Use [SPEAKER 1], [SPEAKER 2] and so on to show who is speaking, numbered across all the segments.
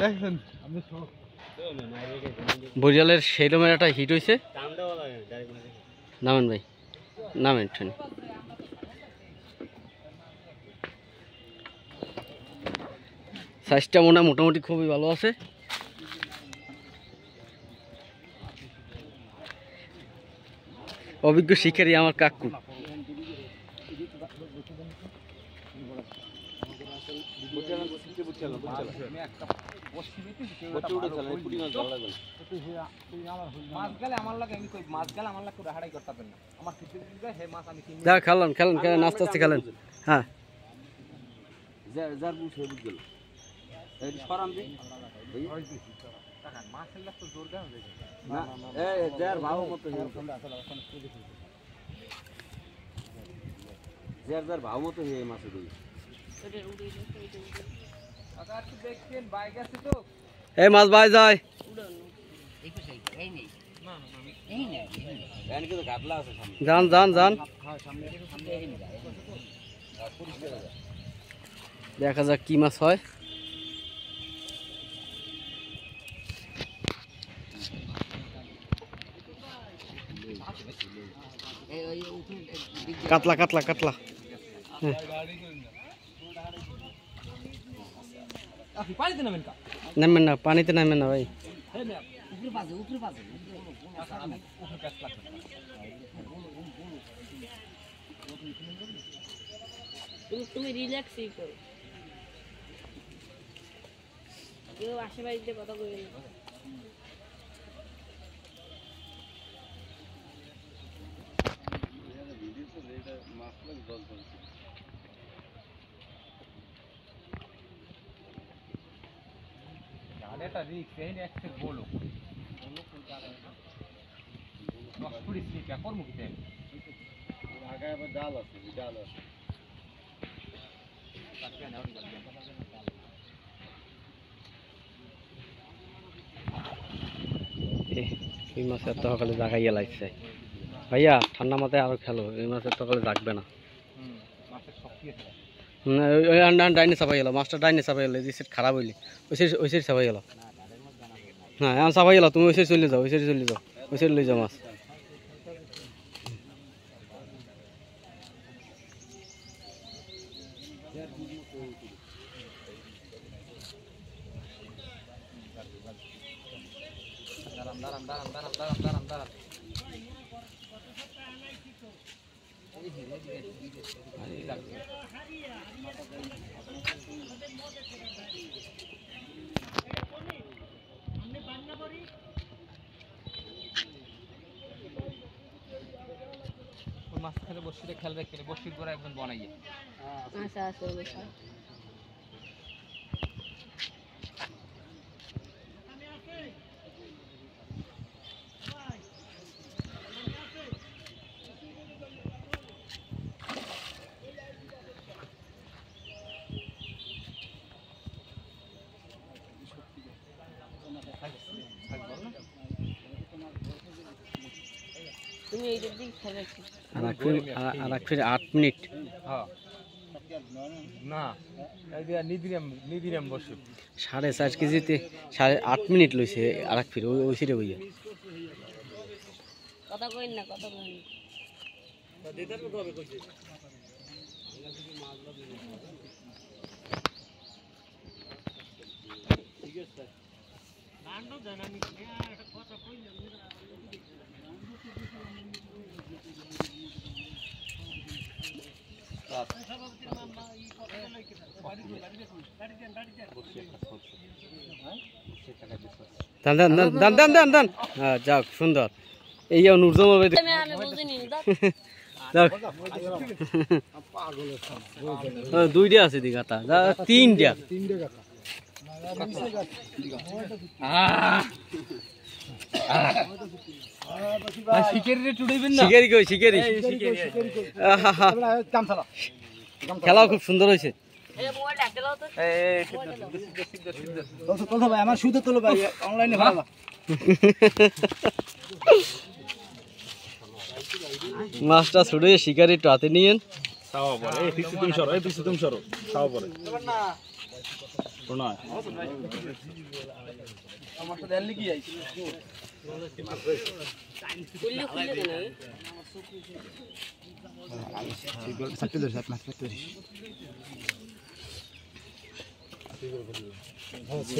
[SPEAKER 1] দেখেন
[SPEAKER 2] বরিশালের সেই মেলাটা হিট হয়েছে। নামেন ভাই, নামেন ট্রেনে। সাইজটা মোটামুটি খুবই ভালো আছে। অভিজ্ঞ শিকারী আমার কাকু। খেলেন খেলেন খেলেন আস্তে আস্তে খেলেন। হ্যাঁ ভাব মতো হয়ে মাছ এই মাছ ভাই যায় যান যান যান দেখা যাক কি মাছ হয়। কাতলা কাতলা কাতলা নামেন না, পানিতে নামেন না ভাই।
[SPEAKER 3] তুমি রিল্যাক্সই করো, কেউ আশেপাশে কথা কই না।
[SPEAKER 1] এটা রিক্স এই একটা বলো নষ্টুরি স্লিপা কর মুখতে আগে আবার জাল আছে
[SPEAKER 2] এই মাছের তো সকালে জাগাইয়া লাগছে ভাইয়া, ঠান্ডা মাথায় আরো খেলো। এই মাছের সকালে জাগবে না। ডাইনে চাপাই গেল মাছটা, ডাইনে চাপাই গেল। যে সেট খারাপ হইলে ওই সাইড চাপাই গেল। হ্যাঁ এখন চাপাই গেল, তুমি ওই সাইড চলে যাও, ওই সাইড চলে যাও, ওই সাইড লই যাও মাছ।
[SPEAKER 1] মাছ খেলে বসিতে খেয়াল রাখতে বসির করে একদম বানাইয়ে।
[SPEAKER 3] আচ্ছা আচ্ছা তুমি এইটার দিকে খেয়াল রাখছো।
[SPEAKER 2] আর 8 মিনিট।
[SPEAKER 1] হ্যাঁ না এই যে নিদিরাম বসে
[SPEAKER 2] 4.5 কেজিতে 8.5 মিনিট লইছে। আর এক ফির ওই সিটে বইয়া
[SPEAKER 3] কথা কইন না, কথা কইন না।
[SPEAKER 2] দিদার কত হবে কইছে? ঠিক আছে নান্ডো জানানি একটা কথা কইলাম যাক সুন্দর। এই দুইটা আছে দিঘাটা, 3টা খেলাও খুব সুন্দর হয়েছে। মাছটা ছুটে শিকারি একটু হাতে নিয়েন।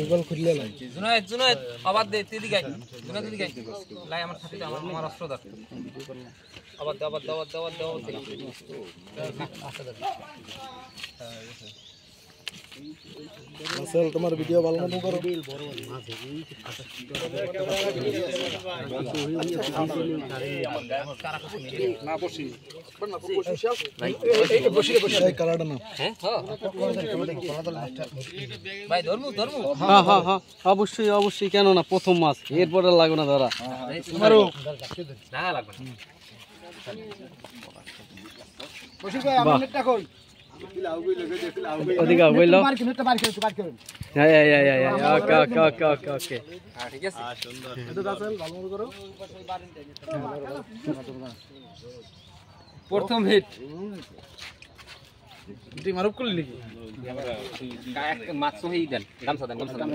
[SPEAKER 3] খুললে খুললে কেন
[SPEAKER 1] জুনায়েদ জুনায়েদ আবার দে এদিকে আয় জুনায়েদ এদিকে আয় লাই আমার সাথে আমার অস্ত্র দাও আবার দাও আবার দাও আবার দাও আবার দাও
[SPEAKER 4] আসল তোমার ভিডিও ভালো মতো করো না বসি এই বসি এই কালারটা না
[SPEAKER 1] হ্যাঁ ভাই ধর্মু ধর্মু
[SPEAKER 2] হ্যাঁ হ্যাঁ হ্যাঁ অবশ্যই অবশ্যই কেন না প্রথম মাছ এরপরে লাগবে না ধরা
[SPEAKER 4] তোমারও
[SPEAKER 1] না লাগবে না
[SPEAKER 4] বসি ভাই আমার নেটটা কই
[SPEAKER 2] ওদিকে বললো
[SPEAKER 4] বার কি নেটটা বার করুন
[SPEAKER 2] হ্যাঁ ওকে ওকে ওকে ওকে ওকে
[SPEAKER 1] ঠিক আছে
[SPEAKER 4] এটা আসল ভালো মতো করো
[SPEAKER 1] প্রথম হিট
[SPEAKER 4] তুই মারুপ করলি নাকি
[SPEAKER 1] মাছ তো হই দেন গামছা দেন গামছা দেন